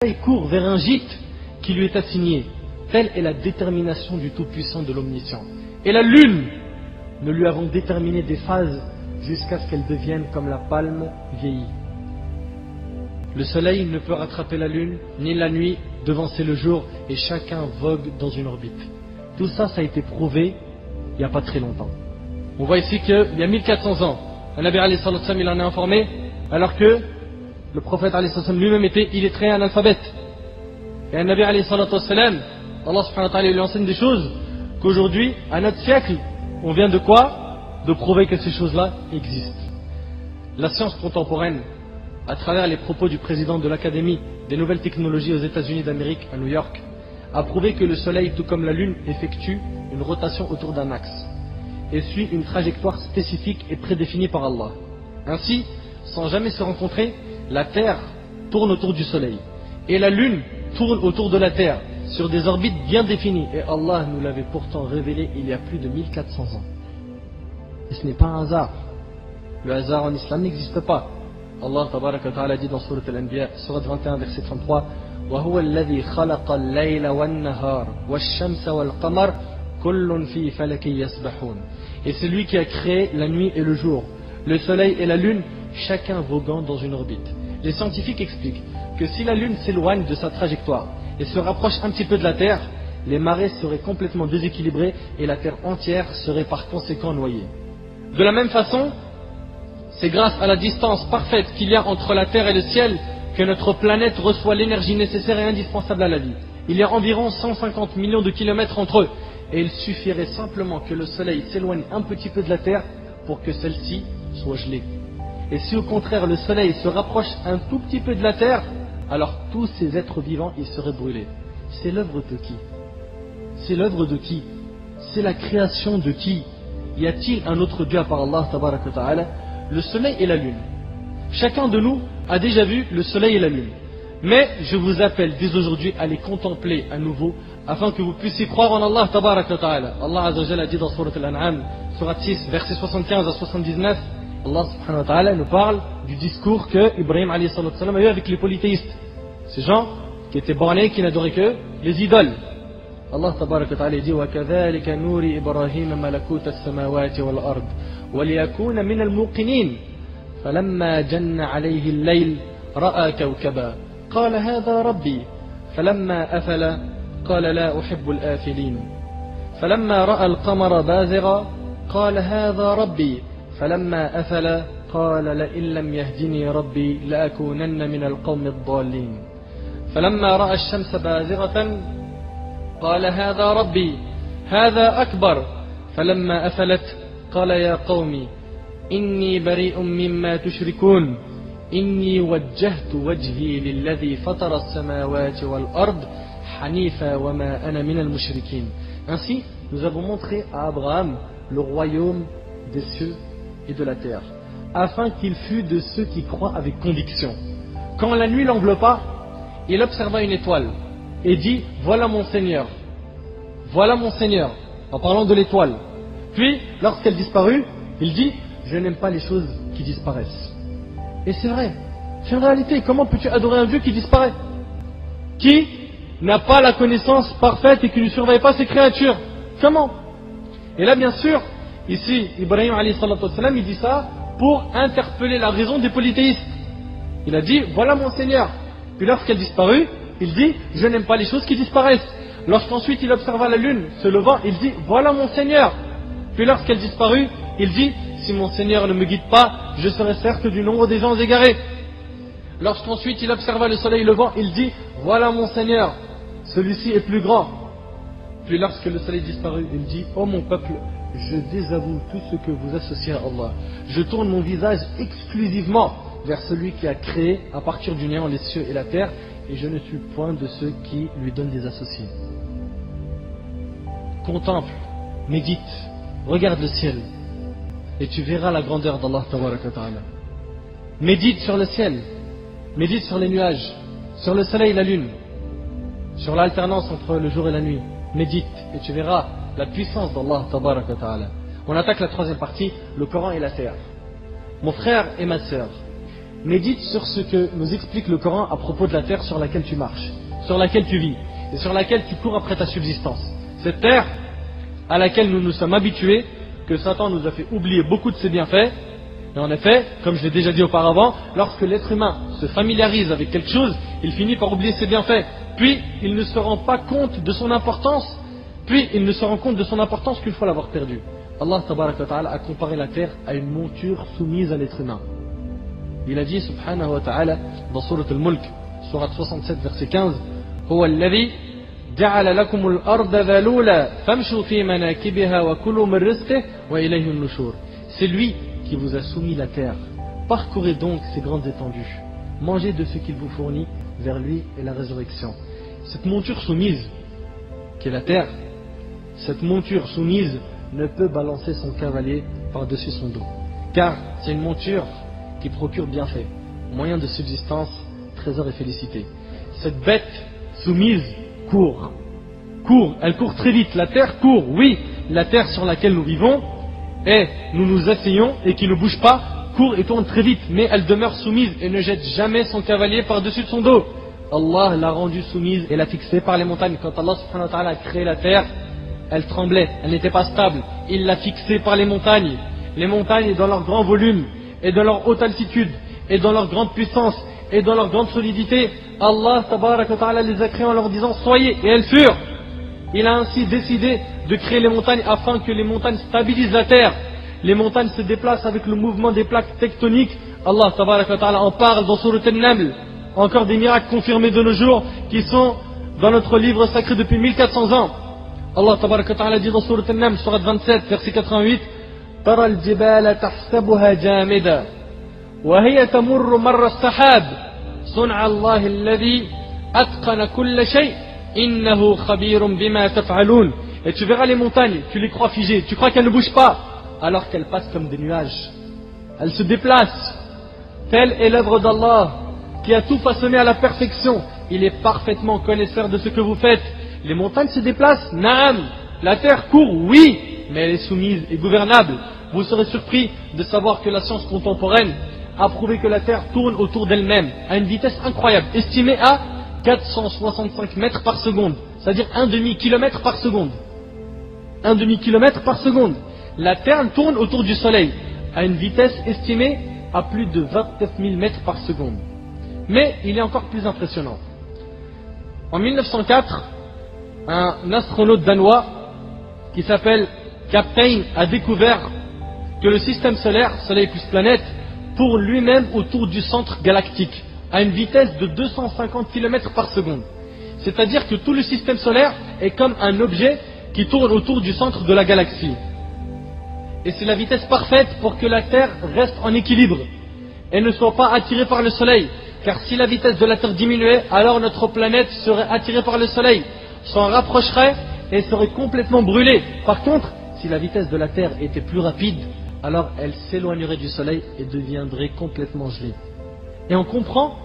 Il court vers un gîte qui lui est assigné. Telle est la détermination du Tout-Puissant de l'Omniscient. Et la lune, nous lui avons déterminé des phases jusqu'à ce qu'elle devienne comme la palme vieillie. Le soleil ne peut rattraper la lune, ni la nuit devancer le jour, et chacun vogue dans une orbite. Tout ça, ça a été prouvé il n'y a pas très longtemps. On voit ici qu'il y a 1400 ans, un Nabi alayhi salatu wassalam, il en a informé, alors que le prophète alayhi salatu wassalam lui-même était illettré, analphabète. Et un Nabi alayhi salatu wassalam, Allah subhanahu wa ta'ala lui enseigne des choses qu'aujourd'hui, à notre siècle, on vient de quoi? De prouver que ces choses-là existent. La science contemporaine, à travers les propos du président de l'Académie des nouvelles technologies aux États-Unis d'Amérique, à New York, a prouvé que le soleil, tout comme la lune, effectue une rotation autour d'un axe et suit une trajectoire spécifique et prédéfinie par Allah. Ainsi, sans jamais se rencontrer, la Terre tourne autour du soleil et la lune tourne autour de la Terre sur des orbites bien définies, et Allah nous l'avait pourtant révélé il y a plus de 1400 ans. Et ce n'est pas un hasard. Le hasard en islam n'existe pas. Allah tabaraka wa ta'ala dit dans Sourate Al-Anbiya, Sourate 21, verset 33, وَهُوَ الَّذِي خَلَقَ اللَّيْلَ وَالنَّهَارَ وَالشَّمْسَ وَالْقَمَرَ كُلٌّ فِي فَلَكٍ يَسْبَحُونَ. Et c'est lui qui a créé la nuit et le jour, le soleil et la lune, chacun voguant dans une orbite. Les scientifiques expliquent que si la lune s'éloigne de sa trajectoire et se rapproche un petit peu de la Terre, les marées seraient complètement déséquilibrées et la Terre entière serait par conséquent noyée. De la même façon, c'est grâce à la distance parfaite qu'il y a entre la Terre et le ciel que notre planète reçoit l'énergie nécessaire et indispensable à la vie. Il y a environ 150 millions de kilomètres entre eux, et il suffirait simplement que le soleil s'éloigne un petit peu de la Terre pour que celle-ci soit gelée. Et si au contraire le soleil se rapproche un tout petit peu de la Terre, alors tous ces êtres vivants y seraient brûlés. C'est l'œuvre de qui? C'est l'œuvre de qui? C'est la création de qui? Y a-t-il un autre Dieu à part Allah tabaraka wa ta'ala? Le soleil et la lune. Chacun de nous a déjà vu le soleil et la lune. Mais je vous appelle dès aujourd'hui à les contempler à nouveau, afin que vous puissiez croire en Allah tabaraka wa ta'ala. Allah azza wa jalla a dit dans Sourate Al-An'am, Sourate 6, versets 75 à 79, Allah subhanahu wa ta'ala nous parle du discours que Ibrahim alayhi salatu wassalam a eu avec les polythéistes. Ces gens qui étaient bornés, qui n'adoraient que les idoles. Allah tabaraka wa ta'ala dit وَكَذَلِكَ نُورِ إِبْرَاهِيمَ مَلَكُوتَ السَّمَاوَاتِ وَالْأَرْضِ وَلِيَكُونَ مِنَ الْمُوقِنِينَ فَلَمَّا جَنَّ عَلَيْهِ اللَّيْلُ رَأَى كَوْكَبًا قال هذا ربي فلما أفل قال لا أحب الآفلين فلما رأى القمر بازغا قال هذا ربي فلما أفل قال لئن لم يهدني ربي لأكونن من القوم الضالين فلما رأى الشمس بازغة قال هذا ربي هذا أكبر فلما أفلت قال يا قوم إني بريء مما تشركون إني وجهت وجهي للذي فطر السماوات والأرض حنيفا وما أنا من المشركين. Ainsi, nous avons montré à Abraham le royaume des cieux et de la terre, afin qu'il fût de ceux qui croient avec conviction. Quand la nuit l'enveloppa, il observa une étoile et dit « Voilà mon Seigneur, en parlant de l'étoile. Puis, lorsqu'elle disparut, il dit « Je n'aime pas les choses qui disparaissent. » Et c'est vrai, c'est une réalité. Comment peux-tu adorer un Dieu qui disparaît, qui n'a pas la connaissance parfaite et qui ne surveille pas ses créatures? Comment? Et là, bien sûr, ici, Ibrahim alayhi salatu wassalam, il dit ça pour interpeller la raison des polythéistes. Il a dit, voilà mon Seigneur. Puis lorsqu'elle disparut, il dit, je n'aime pas les choses qui disparaissent. Lorsqu'ensuite il observa la lune se levant, il dit, voilà mon Seigneur. Puis lorsqu'elle disparut, il dit, si mon Seigneur ne me guide pas, je serai certes du nombre des gens égarés. Lorsqu'ensuite il observa le soleil levant, il dit, voilà mon Seigneur, celui-ci est plus grand. Puis lorsque le soleil disparut, il dit, ô mon peuple, je désavoue tout ce que vous associez à Allah. Je tourne mon visage exclusivement vers celui qui a créé à partir du néant les cieux et la terre, et je ne suis point de ceux qui lui donnent des associés. Contemple, médite, regarde le ciel, et tu verras la grandeur d'Allah tabaraka wa ta'ala. Médite sur le ciel, médite sur les nuages, sur le soleil et la lune, sur l'alternance entre le jour et la nuit. Médite et tu verras la puissance d'Allah tabaraka wa ta'ala. On attaque la troisième partie, le Coran et la terre. Mon frère et ma sœur, médite sur ce que nous explique le Coran à propos de la terre sur laquelle tu marches, sur laquelle tu vis et sur laquelle tu cours après ta subsistance. Cette terre à laquelle nous nous sommes habitués, que Satan nous a fait oublier beaucoup de ses bienfaits. Et en effet, comme je l'ai déjà dit auparavant, lorsque l'être humain se familiarise avec quelque chose, il finit par oublier ses bienfaits. Puis, il ne se rend pas compte de son importance. Puis, il ne se rend compte de son importance qu'une fois l'avoir perdu. Allah tabaraka wa ta'ala a comparé la terre à une monture soumise à l'être humain. Il a dit, subhanahu wa ta'ala, dans Surat al-Mulk, Surat 67, verset 15, هو الذي جعل لكم الأرض ذلولا فامشوا في مناكبها وكلوا من رزقه وإليه النشور. C'est lui qui vous a soumis la terre. Parcourez donc ces grandes étendues. Mangez de ce qu'il vous fournit, vers lui et la résurrection. Cette monture soumise, qui est la terre, cette monture soumise ne peut balancer son cavalier par-dessus son dos. Car c'est une monture qui procure bienfait, moyen de subsistance, trésor et félicité. Cette bête soumise court, elle court très vite. La terre court, oui, la terre sur laquelle nous vivons, et nous nous asseyons et qui ne bouge pas, court et tourne très vite, mais elle demeure soumise et ne jette jamais son cavalier par-dessus de son dos. Allah l'a rendue soumise et l'a fixée par les montagnes. Quand Allah subhanahu wa ta'ala a créé la terre, elle tremblait, elle n'était pas stable. Il l'a fixée par les montagnes. Les montagnes, dans leur grand volume, et dans leur haute altitude, et dans leur grande puissance, et dans leur grande solidité, Allah tabaraka wa ta'ala les a créées en leur disant soyez, et elles furent. Il a ainsi décidé de créer les montagnes afin que les montagnes stabilisent la terre. Les montagnes se déplacent avec le mouvement des plaques tectoniques. Allah tabaraka wa ta'ala en parle dans Surat An-Naml. Encore des miracles confirmés de nos jours qui sont dans notre livre sacré depuis 1400 ans. Allah tabaraka wa ta'ala dit dans Surat An-Naml, Surat 27, verset 88, ترى الجبال تحسبها جامدة وهي تمر مر السحاب صنع الله الذي أتقن كل شيء إنه خبير بما تفعلون. Et tu verras les montagnes, tu les crois figées, tu crois qu'elles ne bougent pas, alors qu'elles passent comme des nuages. Elles se déplacent. Telle est l'œuvre d'Allah, qui a tout façonné à la perfection. Il est parfaitement connaisseur de ce que vous faites. Les montagnes se déplacent, naam. La terre court, oui, mais elle est soumise et gouvernable. Vous serez surpris de savoir que la science contemporaine a prouvé que la terre tourne autour d'elle-même à une vitesse incroyable, estimée à 465 mètres par seconde, c'est-à-dire un demi-kilomètre par seconde. Un demi-kilomètre par seconde. La terre tourne autour du soleil à une vitesse estimée à plus de 29 000 mètres par seconde. Mais il est encore plus impressionnant. En 1904, un astronaute danois qui s'appelle Kapteyn a découvert que le système solaire, Soleil plus planète, tourne lui-même autour du centre galactique à une vitesse de 250 km par seconde. C'est-à-dire que tout le système solaire est comme un objet qui tourne autour du centre de la galaxie. Et c'est la vitesse parfaite pour que la Terre reste en équilibre et ne soit pas attirée par le Soleil. Car si la vitesse de la Terre diminuait, alors notre planète serait attirée par le Soleil, s'en rapprocherait et serait complètement brûlée. Par contre, si la vitesse de la Terre était plus rapide, alors elle s'éloignerait du Soleil et deviendrait complètement gelée. Et on comprend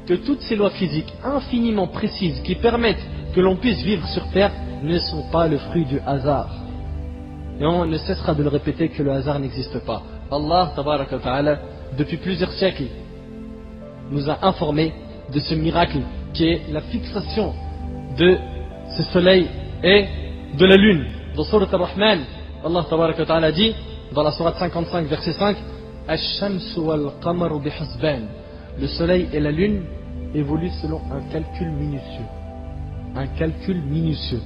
que toutes ces lois physiques infiniment précises qui permettent que l'on puisse vivre sur Terre ne sont pas le fruit du hasard. Et on ne cessera de le répéter que le hasard n'existe pas. Allah, tabaraka wa ta'ala, depuis plusieurs siècles, nous a informés de ce miracle qui est la fixation de ce soleil et de la lune. Dans Surat Ar-Rahman, Allah tabaraka wa ta'ala dit, dans la Surat 55, verset 5, Ash-shamsu wal-qamaru bihusban. Le soleil et la lune évoluent selon un calcul minutieux. Un calcul minutieux.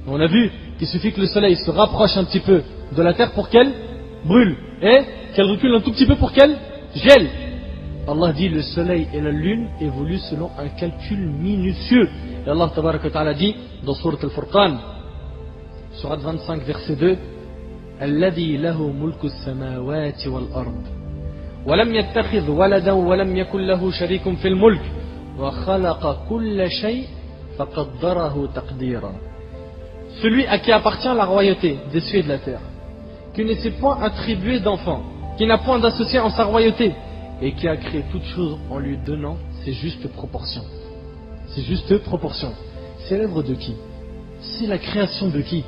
On a vu qu'il suffit que le soleil se rapproche un petit peu de la terre pour qu'elle brûle et qu'elle recule un tout petit peu pour qu'elle gèle. Allah dit le soleil et la lune évoluent selon un calcul minutieux. Et Allah tabaraka wa ta'ala dit dans Surat Al-Furqan, Surat 25 verset 2, الذي له ملك السماوات والأرض ولم يتخذ ولدا ولم يكن له شريك في الملك وخلق كل شيء فقدره تقديرا. Celui à qui appartient la royauté des cieux et de la terre, qui ne s'est point attribué d'enfant, qui n'a point d'associé en sa royauté, et qui a créé toute chose en lui donnant ses justes proportions. Ses justes proportions. C'est l'œuvre de qui? C'est la création de qui?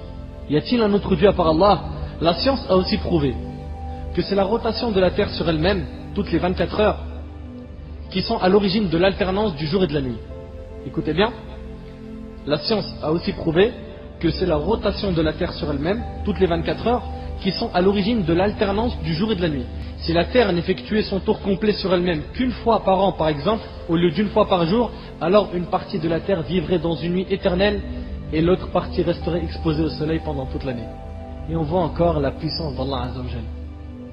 Y a-t-il un autre Dieu à part Allah? La science a aussi prouvé que c'est la rotation de la terre sur elle-même, toutes les 24 heures, qui sont à l'origine de l'alternance du jour et de la nuit. Écoutez bien, la science a aussi prouvé que c'est la rotation de la Terre sur elle-même, toutes les 24 heures, qui sont à l'origine de l'alternance du jour et de la nuit. Si la Terre n'effectuait son tour complet sur elle-même qu'une fois par an, par exemple, au lieu d'une fois par jour, alors une partie de la Terre vivrait dans une nuit éternelle et l'autre partie resterait exposée au soleil pendant toute l'année. Et on voit encore la puissance d'Allah Azza wa Jal.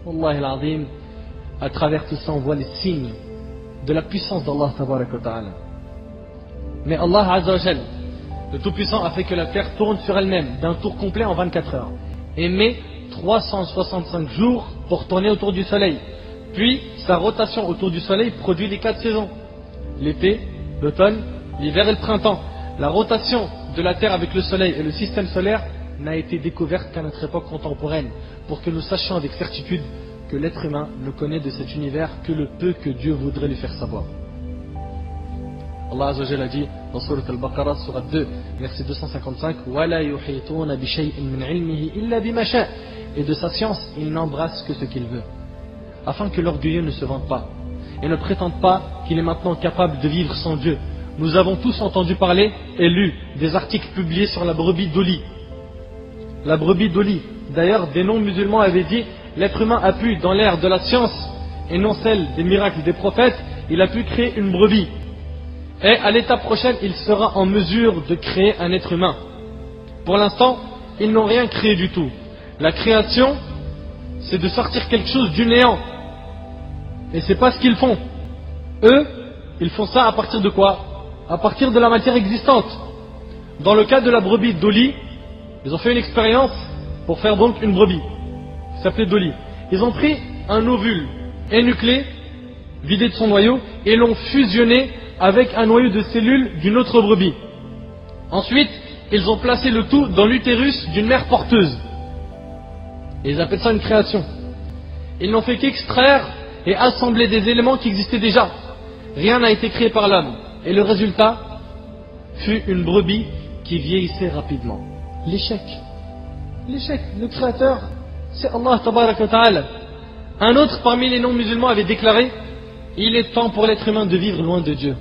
Wallahi al-Azim, à travers tout ça, on voit les signes de la puissance d'Allah Tabarak wa Ta'ala. Mais Allah Azza wa Jal, le Tout-Puissant, a fait que la Terre tourne sur elle-même d'un tour complet en 24 heures et met 365 jours pour tourner autour du soleil. Puis sa rotation autour du soleil produit les 4 saisons: l'été, l'automne, l'hiver et le printemps. La rotation de la Terre avec le soleil et le système solaire n'a été découverte qu'à notre époque contemporaine, pour que nous sachions avec certitude que l'être humain ne connaît de cet univers que le peu que Dieu voudrait lui faire savoir. Allah Azza wa Jalla a dit dans Surat Al-Baqarah, Surat 2, verset 255, وَلَا يُحِيطُونَ بِشَيْءٍ مِّنْ عِلْمِهِ إِلَّا بِمَا شَاءَ. Et de sa science, il n'embrasse que ce qu'il veut, afin que l'orgueilleux ne se vante pas et ne prétende pas qu'il est maintenant capable de vivre sans Dieu. Nous avons tous entendu parler et lu des articles publiés sur la brebis Dolly. La brebis Dolly. D'ailleurs, des non-musulmans avaient dit: l'être humain a pu, dans l'ère de la science et non celle des miracles des prophètes, il a pu créer une brebis. Et à l'étape prochaine, il sera en mesure de créer un être humain. Pour l'instant, ils n'ont rien créé du tout. La création, c'est de sortir quelque chose du néant. Et c'est pas ce qu'ils font. Eux, ils font ça à partir de quoi? À partir de la matière existante. Dans le cas de la brebis Dolly, ils ont fait une expérience pour faire donc une brebis qui s'appelait Dolly. Ils ont pris un ovule énuclé, vidé de son noyau, et l'ont fusionné avec un noyau de cellules d'une autre brebis. Ensuite, ils ont placé le tout dans l'utérus d'une mère porteuse. Et ils appellent ça une création. Ils n'ont fait qu'extraire et assembler des éléments qui existaient déjà. Rien n'a été créé par l'homme. Et le résultat fut une brebis qui vieillissait rapidement. L'échec. L'échec. Le créateur, c'est Allah Tabarak wa Ta'ala. Un autre parmi les non-musulmans avait déclaré: il est temps pour l'être humain de vivre loin de Dieu.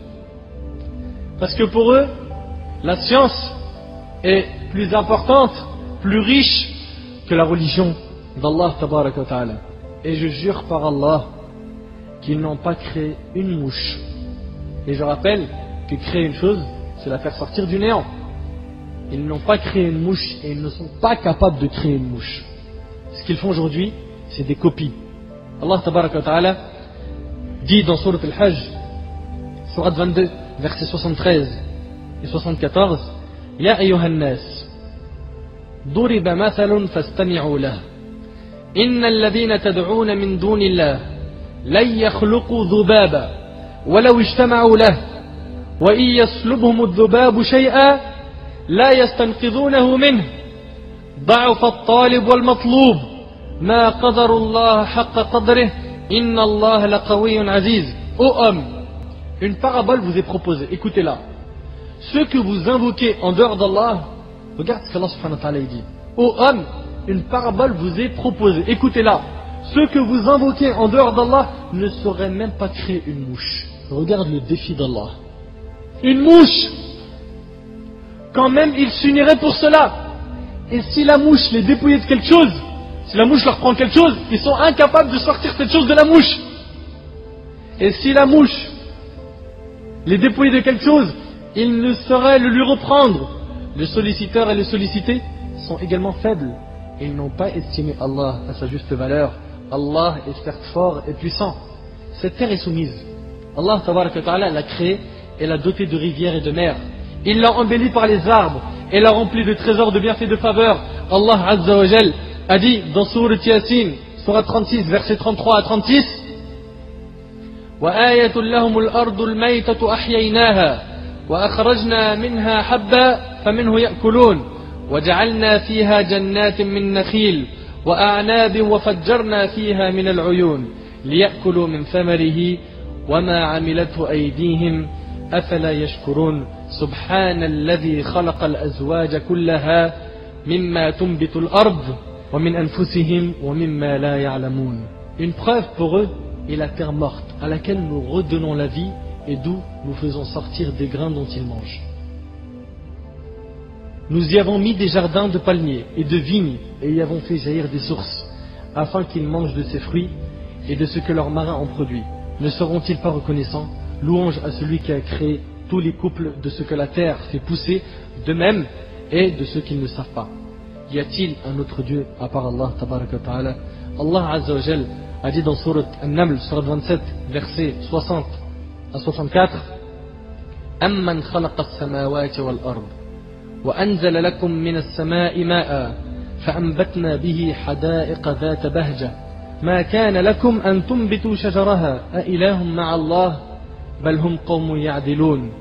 Parce que pour eux, la science est plus importante, plus riche que la religion d'Allah Tabarak wa Ta'ala. Et je jure par Allah qu'ils n'ont pas créé une mouche. Et je rappelle que créer une chose, c'est la faire sortir du néant. Ils n'ont pas créé une mouche et ils ne sont pas capables de créer une mouche. Ce qu'ils font aujourd'hui, c'est des copies. Allah Tabarak wa Ta'ala dit dans Surat Al-Hajj, Surat 22, versets 73 et 74, Ya ayyuhan nas, duriba mathalun fastami'u lah. Inna alladhina tad'una min dunillah lan yakhluqu dhubaba walau ijtama'u lah wa in yaslubhum adh-dhubabu shay'an la yastanqidhunahu minhu ضعف الطالب والمطلوب ما قدر الله حق قدره إن الله لقوي عزيز. Ô homme, une parabole vous est proposée, écoutez-la. Ceux que vous invoquez en dehors d'Allah, regarde ce qu'Allah subhanahu wa ta'ala dit. Ô homme, une parabole vous est proposée, écoutez-la. Ceux que vous invoquez en dehors d'Allah ne sauraient même pas créer une mouche. Regarde le défi d'Allah. Une mouche, quand même ils s'uniraient pour cela. Et si la mouche les dépouillait de quelque chose, si la mouche leur prend quelque chose, ils sont incapables de sortir cette chose de la mouche. Et si la mouche les dépouillait de quelque chose, ils ne sauraient le lui reprendre. Le solliciteur et le sollicité sont également faibles. Et ils n'ont pas estimé Allah à sa juste valeur. Allah est certes fort et puissant. Cette terre est soumise. Allah Tabaraka wa Ta'ala l'a créée et l'a dotée de rivières et de mers. Il l'a embellie par les arbres et l'a remplie de trésors de bienfaits et de faveurs. Allah Azza wa Jal a dit dans Surat Yasin, Surat 36, versets 33 à 36, وَآيَةٌ لَهُمُ الْأَرْضُ الْمَيْتَةُ أَحْيَيْنَاهَا وَأَخْرَجْنَا مِنْهَا حَبًّا فَمِنْهُ يَأْكُلُونَ وَجَعَلْنَا فِيهَا جَنَّاتٍ مِّن نَخِيلٍ وَأَعْنَابٍ وَفَجَّرْنَا فِيهَا مِنَ الْعُيُونِ لِيَأْكُلُوا مِنْ ثَمَرِهِ وَمَا عَمِلَتْهُ أَيْدِيهِمْ أَفَلَا يَشْكُرُونَ سُبْحَانَ الَّذِي خَلَقَ الْأَزْوَاجَ كُلَّهَا مِمَّا تُنبِتُ الْأَرْضُ وَمِنْ أَنفُسِهِمْ وَمِمَّا لَا يَعْلَمُونَ. Une preuve pour eux et la terre morte, à laquelle nous redonnons la vie et d'où nous faisons sortir des grains dont ils mangent. Nous y avons mis des jardins de palmiers et de vignes et y avons fait jaillir des sources, afin qu'ils mangent de ces fruits et de ce que leurs marins ont produit. Ne seront-ils pas reconnaissants? Louange à celui qui a créé tous les couples de ce que la terre fait pousser d'eux-mêmes et de ceux qu'ils ne savent pas. Y a-t-il un autre Dieu à part Allah tabaraka wa ta'ala? Allah Azza wa Jal a dit dans Surat An-Naml, Surat 27, versets 60 à 64, Amman khalaqa as-samawati wal-ard wa anzala lakum min as-sama'i ma'a فأنبتنا به حدائق ذات بهجة ما كان لكم أن تنبتوا شجرها أإله مع الله بل هم قوم يعدلون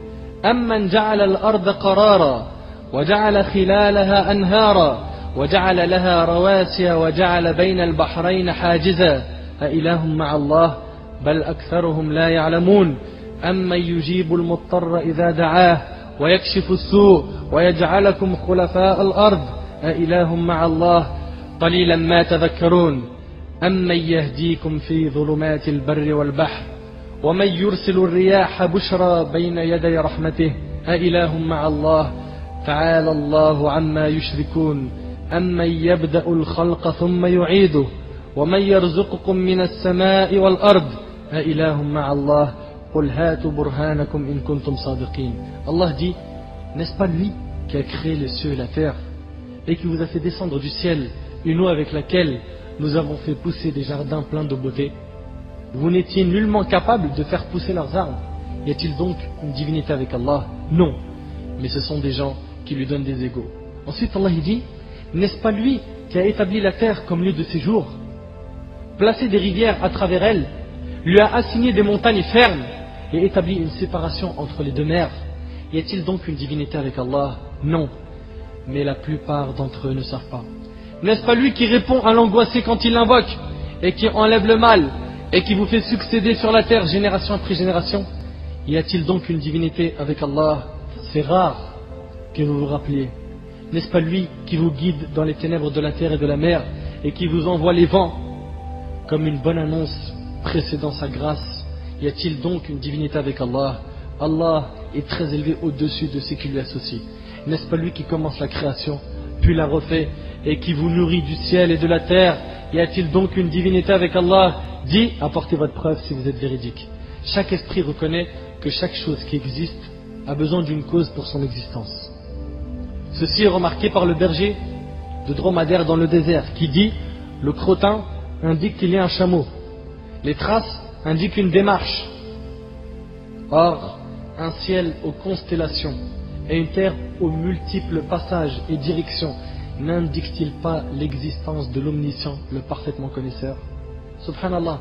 أمن جعل الأرض قرارا وجعل خلالها أنهارا وجعل لها رواسي وجعل بين البحرين حاجزا أإله مع الله بل أكثرهم لا يعلمون أمن يجيب المضطر إذا دعاه ويكشف السوء ويجعلكم خلفاء الأرض أإله مع الله قليلا ما تذكرون أمن يهديكم في ظلمات البر والبحر ومن يرسل الرياح بشرى بين يدي رحمته أإله مع الله تعالى الله عما يشركون أمن يبدأ الخلق ثم يعيده ومن يرزقكم من السماء والأرض أإله مع الله قل هاتوا برهانكم إن كنتم صادقين. Allah dit, n'est-ce pas lui qui a créé les cieux et la terre et qui vous a fait descendre du ciel une eau avec laquelle nous avons fait pousser des jardins pleins de beauté? Vous n'étiez nullement capable de faire pousser leurs arbres. Y a-t-il donc une divinité avec Allah? Non, mais ce sont des gens qui lui donnent des égaux. Ensuite Allah dit, n'est-ce pas lui qui a établi la terre comme lieu de séjour, placé des rivières à travers elle, lui a assigné des montagnes fermes et établi une séparation entre les deux mers? Y a-t-il donc une divinité avec Allah? Non, mais la plupart d'entre eux ne savent pas. N'est-ce pas lui qui répond à l'angoissé quand il l'invoque et qui enlève le mal et qui vous fait succéder sur la terre génération après génération? Y a-t-il donc une divinité avec Allah? C'est rare que vous vous rappeliez. N'est-ce pas lui qui vous guide dans les ténèbres de la terre et de la mer et qui vous envoie les vents comme une bonne annonce précédant sa grâce? Y a-t-il donc une divinité avec Allah? Allah est très élevé au-dessus de ce qui lui associe. N'est-ce pas lui qui commence la création, puis la refait, et qui vous nourrit du ciel et de la terre? Y a-t-il donc une divinité avec Allah? Dis, apportez votre preuve si vous êtes véridique. Chaque esprit reconnaît que chaque chose qui existe a besoin d'une cause pour son existence. Ceci est remarqué par le berger de dromadaire dans le désert, qui dit, le crottin indique qu'il y a un chameau, les traces indiquent une démarche. Or, un ciel aux constellations et une terre aux multiples passages et directions n'indique-t-il pas l'existence de l'omniscient, le parfaitement connaisseur? Subhanallah,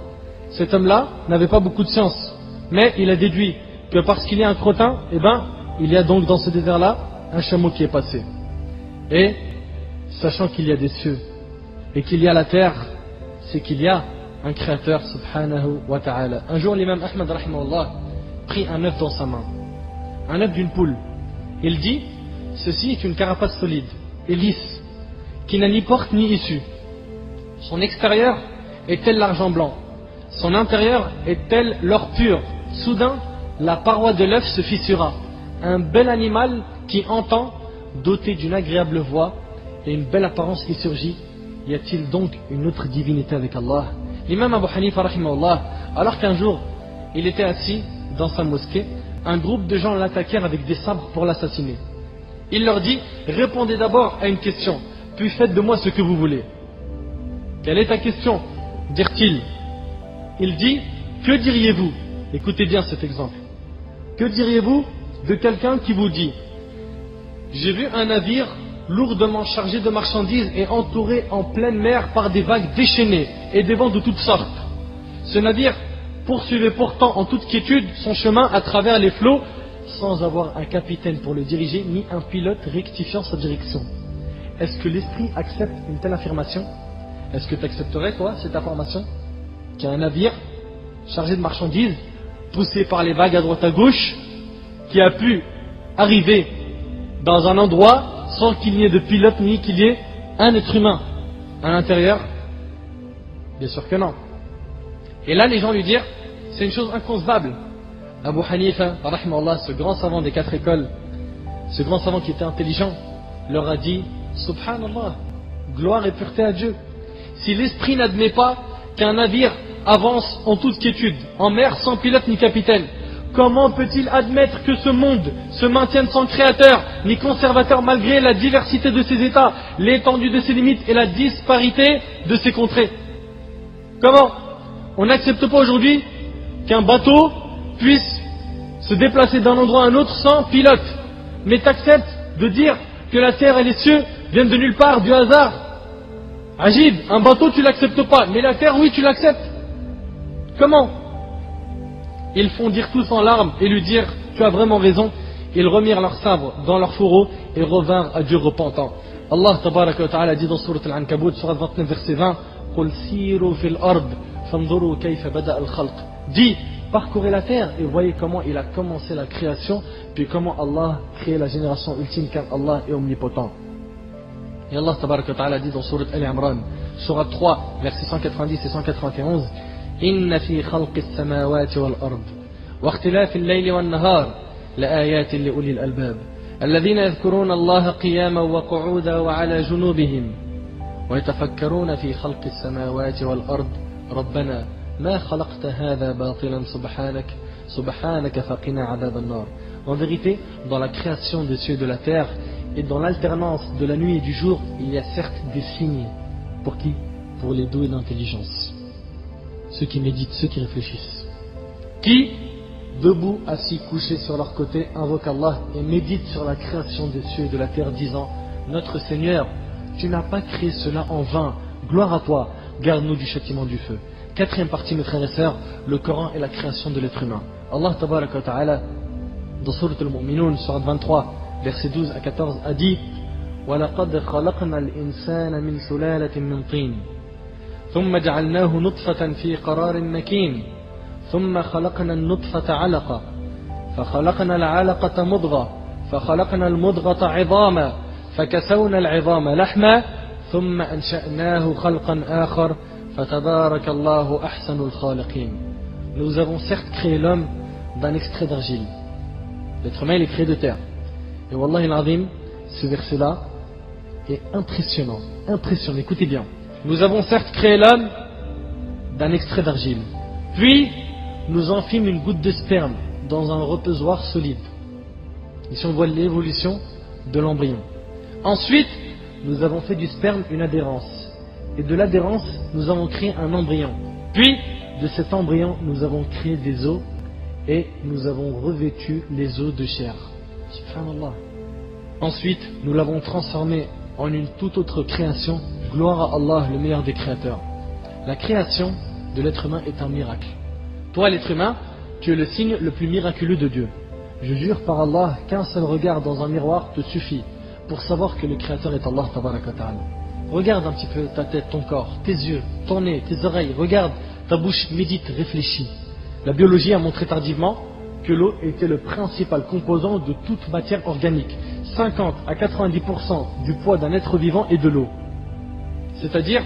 cet homme-là n'avait pas beaucoup de science, mais il a déduit que parce qu'il y a un crottin, eh ben, il y a donc dans ce désert-là un chameau qui est passé. Et, sachant qu'il y a des cieux et qu'il y a la terre, c'est qu'il y a un créateur, subhanahu wa ta'ala. Un jour, l'imam Ahmad, rahimahullah, prit un œuf dans sa main, un œuf d'une poule. Il dit, ceci est une carapace solide et lisse, qui n'a ni porte ni issue. Son extérieur est tel l'argent blanc, son intérieur est tel l'or pur. Soudain, la paroi de l'œuf se fissura. Un bel animal qui entend, doté d'une agréable voix et une belle apparence qui surgit. Y a-t-il donc une autre divinité avec Allah? L'imam Abu Hanifa, rahimahullah, alors qu'un jour il était assis dans sa mosquée, un groupe de gens l'attaquèrent avec des sabres pour l'assassiner. Il leur dit, répondez d'abord à une question, puis faites de moi ce que vous voulez. Quelle est ta question? Dirent-ils. Il dit, que diriez-vous? Écoutez bien cet exemple. Que diriez-vous de quelqu'un qui vous dit, j'ai vu un navire lourdement chargé de marchandises et entouré en pleine mer par des vagues déchaînées et des vents de toutes sortes. Ce navire poursuivait pourtant en toute quiétude son chemin à travers les flots sans avoir un capitaine pour le diriger ni un pilote rectifiant sa direction. Est-ce que l'esprit accepte une telle affirmation? Est-ce que tu accepterais, toi, cette information? Qu'il y a un navire chargé de marchandises, poussé par les vagues à droite à gauche, qui a pu arriver dans un endroit sans qu'il n'y ait de pilote ni qu'il y ait un être humain à l'intérieur? Bien sûr que non. Et là, les gens lui dirent, c'est une chose inconcevable. Abu Hanifa, rahimahullah, ce grand savant des 4 écoles, ce grand savant qui était intelligent, leur a dit, Subhanallah, gloire et pureté à Dieu. Si l'esprit n'admet pas qu'un navire avance en toute quiétude, en mer sans pilote ni capitaine, comment peut-il admettre que ce monde se maintienne sans créateur ni conservateur malgré la diversité de ses états, l'étendue de ses limites et la disparité de ses contrées? Comment? On n'accepte pas aujourd'hui qu'un bateau puisse se déplacer d'un endroit à un autre sans pilote. Mais t'acceptes de dire que la terre et les cieux viennent de nulle part, du hasard? Agib, un bateau tu l'acceptes pas, mais la terre oui tu l'acceptes. Comment? Ils fondirent tous en larmes et lui dirent, tu as vraiment raison. Ils remirent leurs sabres dans leurs fourreaux et revinrent à Dieu repentants. Allah tabaraka wa ta'ala dit dans Sourate Al-Ankabut, Sourate 29, verset 20, قُلْ سِيرُوا فِي الْأَرْضِ فَانْظُرُوا كَيْفَ بَدَأَ الْخَلْقِ. Dis, parcourez la terre et voyez comment il a commencé la création, puis comment Allah a créé la génération ultime, car Allah est omnipotent. Et Allah tabaraka wa ta'ala dit dans Sourate Al-Imran, Sourate 3, versets 190 et 191, إن في خلق السماوات والأرض واختلاف الليل والنهار لآيات لأولي الألباب الذين يذكرون الله قياما وقعودا وعلى جنوبهم ويتفكرون في خلق السماوات والأرض ربنا ما خلقت هذا باطلا سبحانك فقنا عذاب النار. En vérité, dans la création des cieux et de la terre et dans l'alternance de la nuit et du jour, il y a certes des signes. Pour qui? Pour les doués d'intelligence. Ceux qui méditent, ceux qui réfléchissent, qui, debout, assis, couchés sur leur côté, invoquent Allah et méditent sur la création des cieux et de la terre, disant, notre Seigneur, tu n'as pas créé cela en vain, gloire à toi, garde-nous du châtiment du feu. 4e partie, mes frères et sœurs, le Coran et la création de l'être humain. Allah tabaraka wa ta'ala, dans Sourate Al-Mu'minun, Sourate 23, versets 12 à 14, a dit, وَلَقَدْ خَلَقْنَا الْإِنسَانَ مِنْ سُلَالَةٍ مِنْ طِينٍ ثم جعلناه نطفة في قرار مكين ثم خلقنا النطفة علقة فخلقنا العلقة مضغة فخلقنا المضغة عظاما فكسونا العظام لحما ثم أنشأناه خلقا آخر فتبارك الله أحسن الخالقين. Nous avons certes créé l'homme d'un extrait d'argile. L'être humain il est créé de terre. Et Wallahi al-Azim, ce verset-là est impressionnant. Impressionnant, écoutez bien. Nous avons certes créé l'homme d'un extrait d'argile. Puis, nous en fîmes une goutte de sperme dans un reposoir solide. Ici, on voit l'évolution de l'embryon. Ensuite, nous avons fait du sperme une adhérence. Et de l'adhérence, nous avons créé un embryon. Puis, de cet embryon, nous avons créé des os et nous avons revêtu les os de chair. Subhanallah. Ensuite, nous l'avons transformé en une toute autre création. Gloire à Allah, le meilleur des créateurs. La création de l'être humain est un miracle. Toi, l'être humain, tu es le signe le plus miraculeux de Dieu. Je jure par Allah qu'un seul regard dans un miroir te suffit pour savoir que le créateur est Allah tabaraka ta'ala. Regarde un petit peu ta tête, ton corps, tes yeux, ton nez, tes oreilles. Regarde ta bouche, médite, réfléchis. La biologie a montré tardivement que l'eau était le principal composant de toute matière organique. 50 à 90% du poids d'un être vivant est de l'eau. C'est-à-dire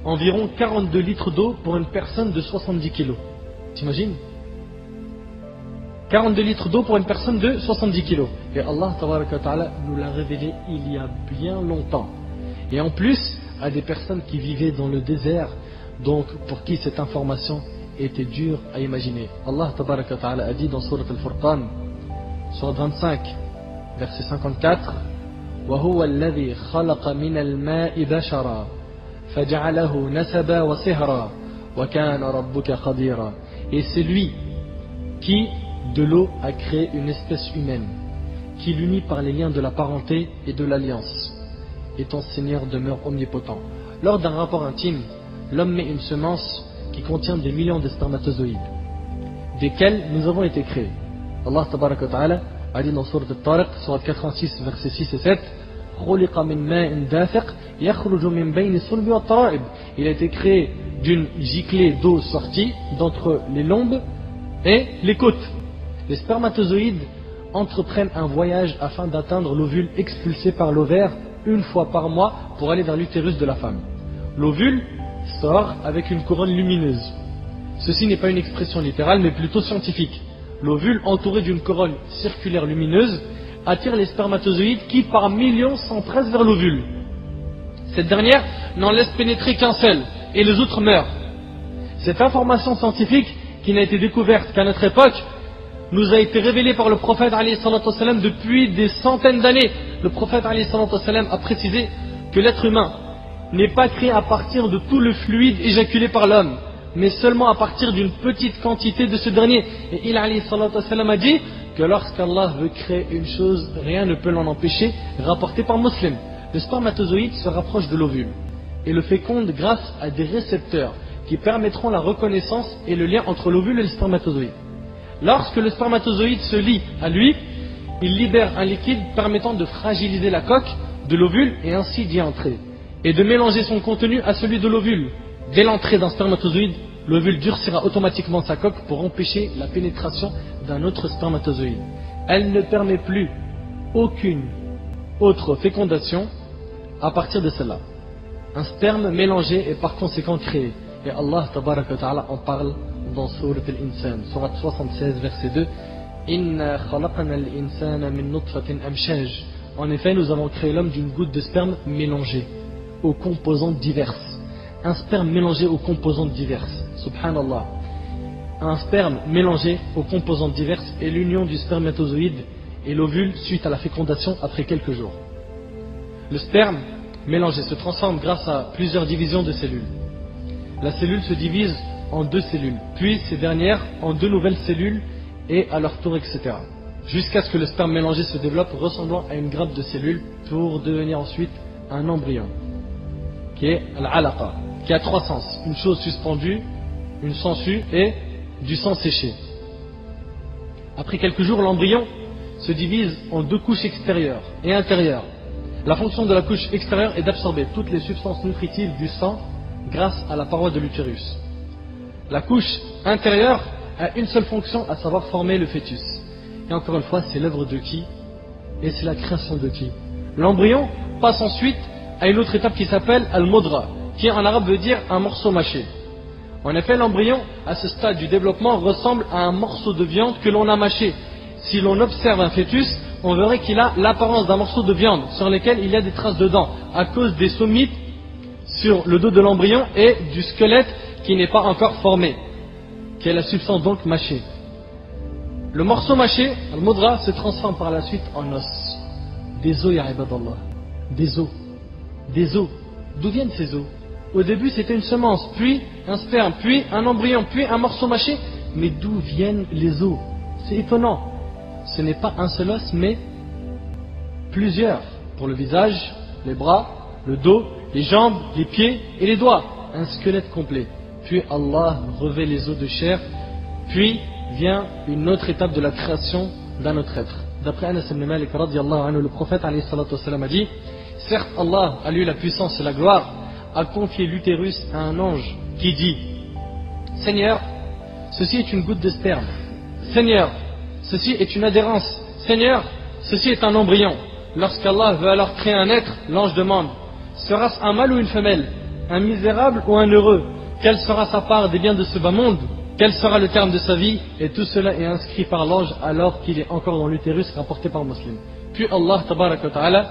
environ 42 litres d'eau pour une personne de 70 kilos. T'imagines? 42 litres d'eau pour une personne de 70 kilos. Et Allah tabaraka wa ta'ala nous l'a révélé il y a bien longtemps. Et en plus, à des personnes qui vivaient dans le désert, donc pour qui cette information était dure à imaginer. Allah tabaraka wa ta'ala a dit dans Sourate Al-Furqan, Sourate 25, verset 54, وهو الذي خلق من الماء بشرا فجعله نسبا وصهرا وكان ربك قديرا. Et c'est lui qui de l'eau a créé une espèce humaine qui l'unit par les liens de la parenté et de l'alliance, et ton Seigneur demeure omnipotent. Lors d'un rapport intime, l'homme met une semence qui contient des millions de spermatozoïdes desquels nous avons été créés. Allah tabaraka wa ta'ala a dit dans Sourate Al-Tariq, Sourate 86, versets 6 et 7, il a été créé d'une giclée d'eau sortie d'entre les lombes et les côtes. Les spermatozoïdes entreprennent un voyage afin d'atteindre l'ovule expulsé par l'ovaire une fois par mois pour aller vers l'utérus de la femme. L'ovule sort avec une couronne lumineuse Ceci n'est pas une expression littérale, mais plutôt scientifique. L'ovule, entouré d'une couronne circulaire lumineuse, attire les spermatozoïdes qui, par millions, s'empressent vers l'ovule. Cette dernière n'en laisse pénétrer qu'un seul, et les autres meurent. Cette information scientifique, qui n'a été découverte qu'à notre époque, nous a été révélée par le prophète ﷺ depuis des centaines d'années. Le prophète ﷺ a précisé que l'être humain n'est pas créé à partir de tout le fluide éjaculé par l'homme, mais seulement à partir d'une petite quantité de ce dernier. Et il a dit que lorsqu'Allah veut créer une chose, rien ne peut l'en empêcher, rapporté par Muslim. Le spermatozoïde se rapproche de l'ovule et le féconde grâce à des récepteurs qui permettront la reconnaissance et le lien entre l'ovule et le spermatozoïde. Lorsque le spermatozoïde se lie à lui, il libère un liquide permettant de fragiliser la coque de l'ovule et ainsi d'y entrer, et de mélanger son contenu à celui de l'ovule. Dès l'entrée d'un spermatozoïde, l'ovule durcira automatiquement sa coque pour empêcher la pénétration d'un autre spermatozoïde. Elle ne permet plus aucune autre fécondation à partir de cela. Un sperme mélangé est par conséquent créé. Et Allah tabaraka wa ta'ala en parle dans Surat Al-Insan, Surat 76, verset 2. Inna khalaqna al-insana min nutfatin amshaj. En effet, nous avons créé l'homme d'une goutte de sperme mélangée aux composantes diverses. Un sperme mélangé aux composantes diverses. Subhanallah. Un sperme mélangé aux composantes diverses est l'union du spermatozoïde et l'ovule suite à la fécondation après quelques jours. Le sperme mélangé se transforme grâce à plusieurs divisions de cellules. La cellule se divise en deux cellules, puis ces dernières en deux nouvelles cellules et à leur tour, etc. Jusqu'à ce que le sperme mélangé se développe ressemblant à une grappe de cellules pour devenir ensuite un embryon, qui est l'alaqa, qui a trois sens, une chose suspendue, une sangsue et du sang séché. Après quelques jours, l'embryon se divise en deux couches extérieures et intérieures. La fonction de la couche extérieure est d'absorber toutes les substances nutritives du sang grâce à la paroi de l'utérus. La couche intérieure a une seule fonction, à savoir former le fœtus. Et encore une fois, c'est l'œuvre de qui? Et c'est la création de qui? L'embryon passe ensuite à une autre étape qui s'appelle al-mudra, qui en arabe veut dire un morceau mâché. En effet, l'embryon, à ce stade du développement, ressemble à un morceau de viande que l'on a mâché. Si l'on observe un fœtus, on verrait qu'il a l'apparence d'un morceau de viande sur lequel il y a des traces de dents, à cause des somites sur le dos de l'embryon et du squelette qui n'est pas encore formé, qui est la substance donc mâchée. Le morceau mâché, al-mudra, se transforme par la suite en os. Des os, ya ibadallah. Des os. Des os. D'où viennent ces os? Au début, c'était une semence, puis un sperme, puis un embryon, puis un morceau mâché. Mais d'où viennent les os? C'est étonnant. Ce n'est pas un seul os, mais plusieurs. Pour le visage, les bras, le dos, les jambes, les pieds et les doigts. Un squelette complet. Puis Allah revêt les os de chair. Puis vient une autre étape de la création d'un autre être. D'après Anas ibn Malik radiyallahu anhu, le prophète alayhi salatu wassalam a dit: certes, Allah, à lui la puissance et la gloire, a confié l'utérus à un ange qui dit: Seigneur, ceci est une goutte de sperme. Seigneur, ceci est une adhérence. Seigneur, ceci est un embryon. Lorsqu'Allah veut alors créer un être, l'ange demande: sera-ce un mâle ou une femelle? Un misérable ou un heureux? Quelle sera sa part des biens de ce bas monde? Quel sera le terme de sa vie? Et tout cela est inscrit par l'ange alors qu'il est encore dans l'utérus, rapporté par Muslim. Puis Allah tabaraka wa ta'ala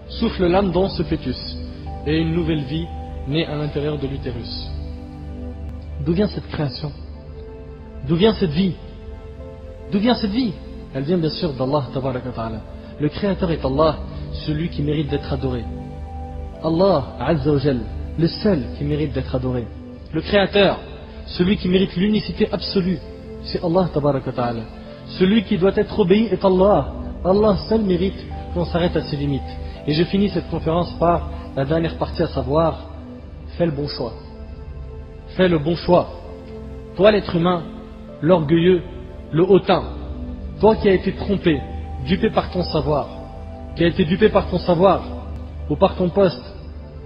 souffle l'âme dans ce fœtus et une nouvelle vie naît à l'intérieur de l'utérus. D'où vient cette création? D'où vient cette vie? D'où vient cette vie? Elle vient bien sûr d'Allah tabaraka wa ta'ala. Le créateur est Allah, celui qui mérite d'être adoré. Allah azza wa jal, le seul qui mérite d'être adoré. Le créateur, celui qui mérite l'unicité absolue, c'est Allah tabaraka wa ta'ala. Celui qui doit être obéi est Allah. Allah seul mérite qu'on s'arrête à ses limites. Et je finis cette conférence par la dernière partie, à savoir: fais le bon choix. Fais le bon choix. Toi l'être humain, l'orgueilleux, le hautain, toi qui as été trompé, dupé par ton savoir, qui a été dupé par ton savoir ou par ton poste,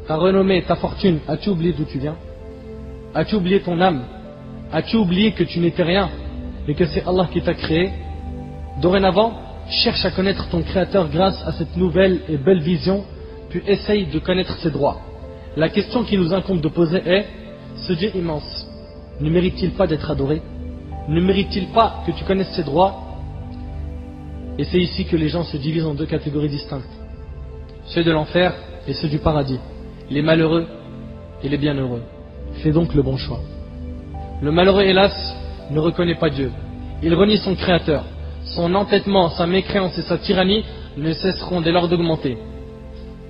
ta renommée, ta fortune, as-tu oublié d'où tu viens? As-tu oublié ton âme? As-tu oublié que tu n'étais rien et que c'est Allah qui t'a créé? Dorénavant, cherche à connaître ton Créateur grâce à cette nouvelle et belle vision, puis essaye de connaître ses droits. La question qui nous incombe de poser est: ce Dieu immense, ne mérite-t-il pas d'être adoré? Ne mérite-t-il pas que tu connaisses ses droits? Et c'est ici que les gens se divisent en deux catégories distinctes. Ceux de l'enfer et ceux du paradis. Les malheureux et les bienheureux. Fais donc le bon choix. Le malheureux, hélas, ne reconnaît pas Dieu. Il renie son Créateur. Son entêtement, sa mécréance et sa tyrannie ne cesseront dès lors d'augmenter.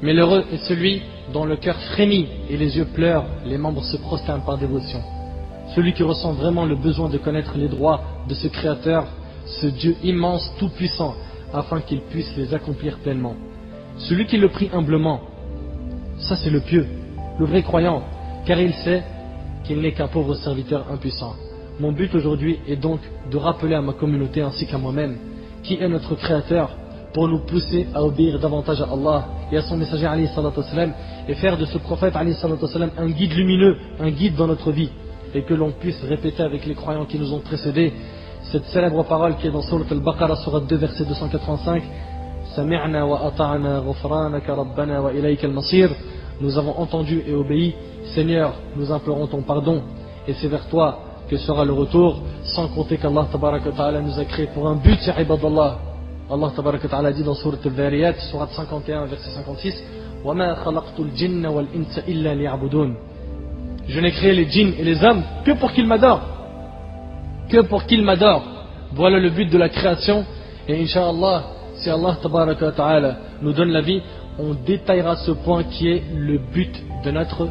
Mais l'heureux est celui dont le cœur frémit et les yeux pleurent, les membres se prosternent par dévotion. Celui qui ressent vraiment le besoin de connaître les droits de ce Créateur, ce Dieu immense, tout-puissant, afin qu'il puisse les accomplir pleinement. Celui qui le prie humblement, ça c'est le pieux, le vrai croyant, car il sait qu'il n'est qu'un pauvre serviteur impuissant. Mon but aujourd'hui est donc de rappeler à ma communauté ainsi qu'à moi-même qui est notre Créateur pour nous pousser à obéir davantage à Allah et à son messager alayhi salatu wassalam, et faire de ce prophète alayhi salatu wassalam un guide lumineux, un guide dans notre vie, et que l'on puisse répéter avec les croyants qui nous ont précédés cette célèbre parole qui est dans Surat al-Baqarah, Surat 2, verset 285. Sami'na wa ata'na ghufranaka rabbana wa ilayka al-masir. Nous avons entendu et obéi, Seigneur, nous implorons ton pardon, et c'est vers toi que sera le retour, sans compter qu'Allah tabaraka wa ta'ala nous a créé pour un but, ya ibadallah. Allah tabaraka wa ta'ala dit dans Surat al-Dhariyat, Surat 51, verset 56, wa ma khalaqtul jinna wal insa illa liya'budun. Je n'ai créé les djinns et les hommes que pour qu'ils m'adorent. Que pour qu'ils m'adorent. Voilà le but de la création. Et Inch'Allah, si Allah tabaraka wa ta'ala nous donne la vie, on détaillera ce point qui est le but de notre